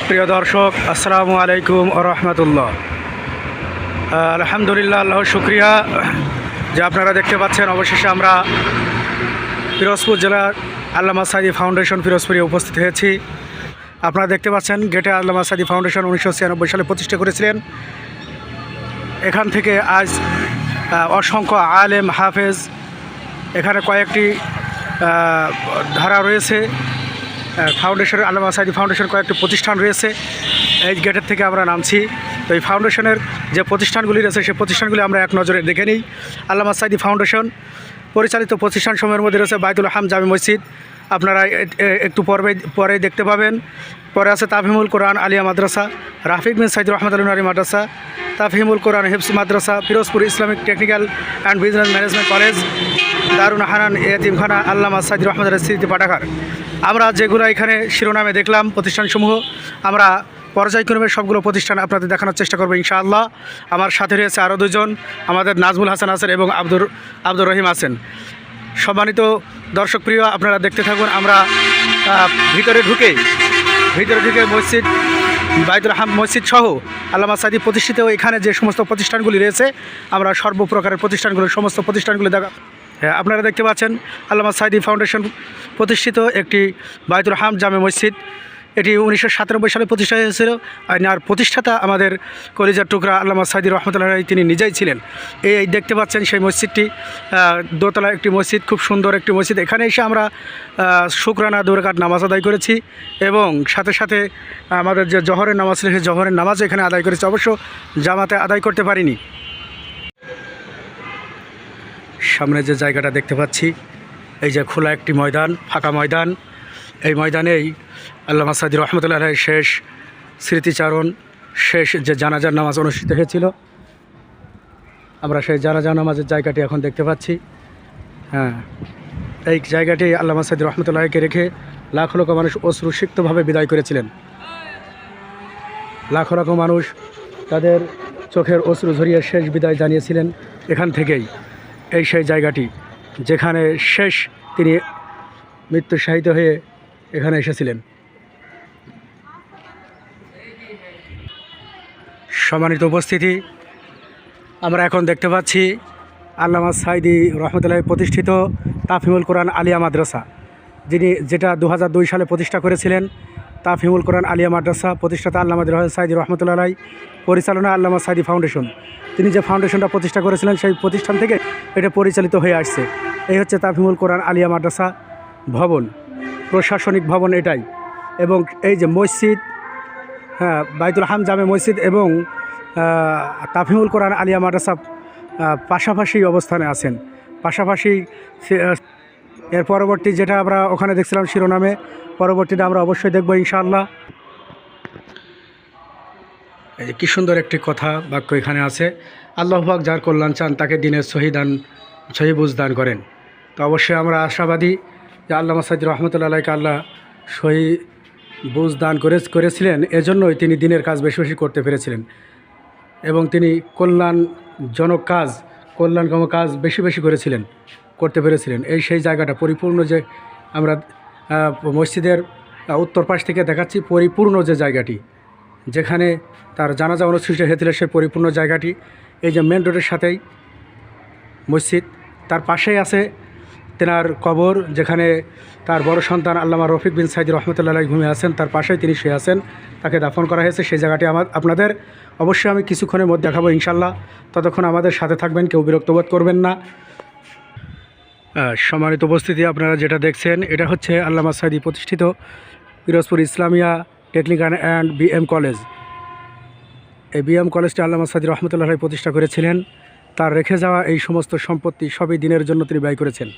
প্রিয় দর্শক, আসসালামু আলাইকুম ও রহমতুল্লাহ। আলহামদুলিল্লাহ, আল্লাহর শুক্রিয়া যে আপনারা দেখতে পাচ্ছেন অবশেষে আমরা পিরোজপুর জেলার আল্লামা সাঈদী ফাউন্ডেশন পিরোজপুরে উপস্থিত হয়েছি। আপনারা দেখতে পাচ্ছেন গেটে আল্লামা সাঈদী ফাউন্ডেশন 1996 সালে প্রতিষ্ঠা করেছিলেন। এখান থেকে আজ অসংখ্য আলেম হাফেজ, এখানে কয়েকটি ধারা রয়েছে ফাউন্ডেশনের, আল্লামা সাঈদী ফাউন্ডেশন কয়েকটি প্রতিষ্ঠান রয়েছে। এই গেটের থেকে আমরা নামছি। তো এই ফাউন্ডেশনের যে প্রতিষ্ঠানগুলি রয়েছে সেই প্রতিষ্ঠানগুলি আমরা এক নজরে দেখে নিই। আল্লামা সাঈদী ফাউন্ডেশন পরিচালিত প্রতিষ্ঠানসমূহের মধ্যে রয়েছে বাইতুল হাম জামে মসজিদ, আপনারা একটু পরেই দেখতে পাবেন। পরে আছে Tafhimul Quran Alia Madrasa, Rafiq Bin Sayeed Rahmatullah Ali Madrasa, Tafhimul Quran Hifz Madrasa, Pirojpur Islamic technical and business management college, Darun Hanan এতিমখানা, আল্লামা সাঈদী রহমতুল্লাহ স্মৃতি পাঠাগার। আমরা যেগুলো এখানে শিরোনামে দেখলাম প্রতিষ্ঠানসমূহ, আমরা পর্যায়ক্রমে সবগুলো প্রতিষ্ঠান আপনাদের দেখানোর চেষ্টা করবো ইনশাআল্লাহ। আমার সাথে রয়েছে আরও দুজন, আমাদের নাজমুল হাসান আছেন এবং আব্দুর রহিম আছেন। সম্মানিত দর্শক প্রিয়, আপনারা দেখতে থাকুন। আমরা ভিতরে ঢুকে মসজিদ, বাইতুল হাম মসজিদ সহ আল্লামা সাঈদী প্রতিষ্ঠিত এখানে যে সমস্ত প্রতিষ্ঠানগুলি রয়েছে, আমরা সর্বপ্রকারের সমস্ত প্রতিষ্ঠানগুলি আপনারা দেখতে পাচ্ছেন। আল্লামা সাঈদী ফাউন্ডেশন প্রতিষ্ঠিত একটি বাইতুল হাম জামে মসজিদ, এটি 1997 সালে প্রতিষ্ঠা হয়েছিল। আর প্রতিষ্ঠাতা আমাদের কলিজার টুকরা আল্লামা সাঈদী রহমতুল্লাহ তিনি নিজেই ছিলেন। এই দেখতে পাচ্ছেন সেই মসজিদটি, দোতলা একটি মসজিদ, খুব সুন্দর একটি মসজিদ। এখানে এসে আমরা শুকরানা 2 রাকাত নামাজ আদায় করেছি এবং সাথে সাথে আমাদের যে জহরের নামাজ ছিল সেই জহরের নামাজও এখানে আদায় করেছি। অবশ্য জামাতে আদায় করতে পারিনি। সামনে যে জায়গাটা দেখতে পাচ্ছি, এই যে খোলা একটি ময়দান, ফাঁকা ময়দান, এই ময়দানেই আল্লামা সাঈদী রহমতুল্লাহ শেষ স্মৃতিচারণ, শেষ যে জানাজার নামাজ অনুষ্ঠিত হয়েছিল, আমরা সেই জানাজা নামাজের জায়গাটি এখন দেখতে পাচ্ছি। এই জায়গাটি আল্লামা সাঈদী রহমতুল্লাহকে রেখে লাখ লাখ মানুষ অশ্রুসিক্তভাবে বিদায় করেছিলেন। লাখ লাখ মানুষ তাদের চোখের অশ্রু ঝরিয়ে শেষ বিদায় জানিয়েছিলেন এখান থেকেই। এই সেই জায়গাটি যেখানে শেষ তিনি মৃত্যুশায়িত হয়ে এখানে এসেছিলেন। সম্মানিত উপস্থিতি, আমরা এখন দেখতে পাচ্ছি আল্লামা সাঈদী রহমতুল্লাহ প্রতিষ্ঠিত তাফহিমুল কোরআন আলিয়া মাদ্রাসা, যেটা 2002 সালে প্রতিষ্ঠা করেছিলেন। তাফহিমুল কোরআন আলিয়া মাদ্রাসা প্রতিষ্ঠাতা আল্লামা সাঈদী রহমতুল্লাহ, পরিচালনা আল্লামা সাঈদী ফাউন্ডেশন। তিনি যে ফাউন্ডেশনটা প্রতিষ্ঠা করেছিলেন সেই প্রতিষ্ঠান থেকে এটা পরিচালিত হয়ে আসছে। এই হচ্ছে তাফহিমুল কোরআন আলিয়া মাদ্রাসা ভবন, প্রশাসনিক ভবন এটাই। এবং এই যে মসজিদ, বাইতুল হাম জামে মসজিদ এবং তাফহিমুল কোরআন আলিয়া মাদ্রাসা পাশাপাশি অবস্থানে আছেন। পাশাপাশি এর পরবর্তী যেটা আমরা ওখানে দেখছিলাম শিরোনামে, পরবর্তীটা আমরা অবশ্যই দেখব ইনশাআল্লাহ। এই কি সুন্দর একটি কথা বাক্য এখানে আছে, আল্লাহ পাক যার কল্যাণ চান তাকে দিনের সহি বুঝ দান করেন। তো অবশ্যই আমরা আশাবাদী যে আল্লামা সাঈদী রহমতুল্লাহকে আল্লাহ সহি বুঝ দান করেছিলেন, এজন্যই তিনি দিনের কাজ বেশি বেশি করতে পেরেছিলেন এবং তিনি কল্যাণকম কাজ বেশি বেশি করতে পেরেছিলেন। এই সেই জায়গাটা পরিপূর্ণ, যে আমরা মসজিদের উত্তর পাশ থেকে দেখাচ্ছি, পরিপূর্ণ যে জায়গাটি যেখানে তার জানাজা অনুষ্ঠিত হয়েছিল সেই পরিপূর্ণ জায়গাটি। এই যে মেন রোডের সাথেই মসজিদ, তার পাশেই আছে তেনার কবর, যেখানে তার বড় সন্তান আল্লামা রফিক বিন সাঈদী রহমতুল্লাহ ঘুমিয়ে আছেন, তার পাশেই তিনি শুয়ে আছেন, তাকে দাফন করা হয়েছে। সেই জায়গাটি আপনাদের অবশ্যই আমি কিছুক্ষণের মধ্যে দেখাবো ইনশাল্লাহ। ততক্ষণ আমাদের সাথে থাকবেন, কেউ বিরক্ত বোধ করবেন না। সম্মানিত উপস্থিতি, আপনারা যেটা দেখছেন এটা হচ্ছে আল্লামা সাঈদী প্রতিষ্ঠিত Pirojpur Islamia technical and BM college. এই বিএম কলেজটি আল্লামা সাঈদী রহমতুল্লাহ প্রতিষ্ঠা করেছিলেন। তার রেখে যাওয়া এই সমস্ত সম্পত্তি সবই দিনের জন্য তিনি ব্যয় করেছেন।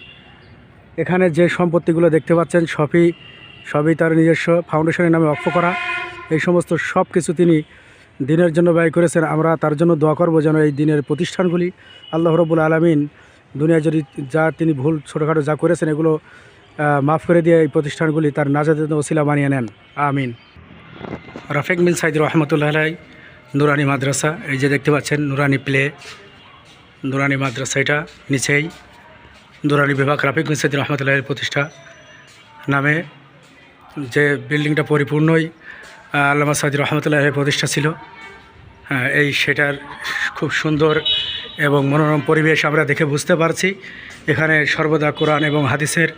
এখানে যে সম্পত্তিগুলো দেখতে পাচ্ছেন সবই তার নিজস্ব ফাউন্ডেশনের নামে অক্ষ করা। এই সমস্ত সব কিছু তিনি দিনের জন্য ব্যয় করেছেন। আমরা তার জন্য দোয়া করব যেন এই দিনের প্রতিষ্ঠানগুলি আল্লাহ রাব্বুল আলামিন দুনিয়ায় যদি যা তিনি ভুল ছোটোখাটো যা করেছেন এগুলো মাফ করে দিয়ে এই প্রতিষ্ঠানগুলি তার নাজাতের ওসিলা বানিয়ে নেন, আমিন। রাফিক বিন সাঈদী রহমতুল্লাহ নুরানি মাদ্রাসা, এই যে দেখতে পাচ্ছেন নুরানি মাদ্রাসা, এটা নিচেই নুরানি বিভাগ, রাফিক বিন সাঈদী রহমতুল্লাহের প্রতিষ্ঠা নামে যে বিল্ডিংটা পরিপূর্ণই আল্লামা সাঈদী রহমতুল্লাহ প্রতিষ্ঠা ছিল। এই সেটার খুব সুন্দর এবং মনোরম পরিবেশ আমরা দেখে বুঝতে পারছি এখানে সর্বদা কোরআন এবং হাদিসের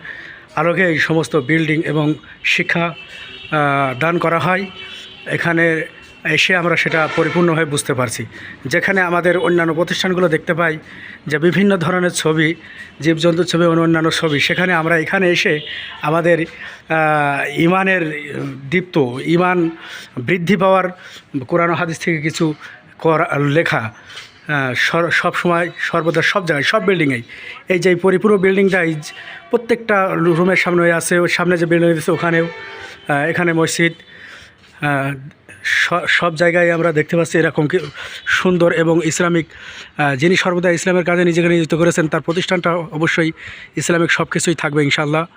আলোকে এই সমস্ত বিল্ডিং এবং শিক্ষা দান করা হয়। এখানে এসে আমরা সেটা পরিপূর্ণভাবে বুঝতে পারছি। যেখানে আমাদের অন্যান্য প্রতিষ্ঠানগুলো দেখতে পাই যে বিভিন্ন ধরনের ছবি, জীবজন্তুর ছবি এবং অন্যান্য ছবি, সেখানে আমরা এখানে এসে আমাদের ইমানের দীপ্ত ইমান বৃদ্ধি পাওয়ার কোরআন ও হাদিস থেকে কিছু লেখা সব সময় সর্বদা সব জায়গায় সব বিল্ডিংয়েই, এই যে পরিপূর্ণ বিল্ডিংটাই প্রত্যেকটা রুমের সামনে আছে, ওই সামনে যে বিল্ডিং আছে ওখানেও, এখানে মসজিদ, সব জায়গায় আমরা দেখতে পাচ্ছি এরকম সুন্দর এবং ইসলামিক, যিনি সর্বদা ইসলামের কাজে নিজেকে নিয়োজিত করেছেন তার প্রতিষ্ঠানটা অবশ্যই ইসলামিক সব কিছুই থাকবে ইনশাআল্লাহ।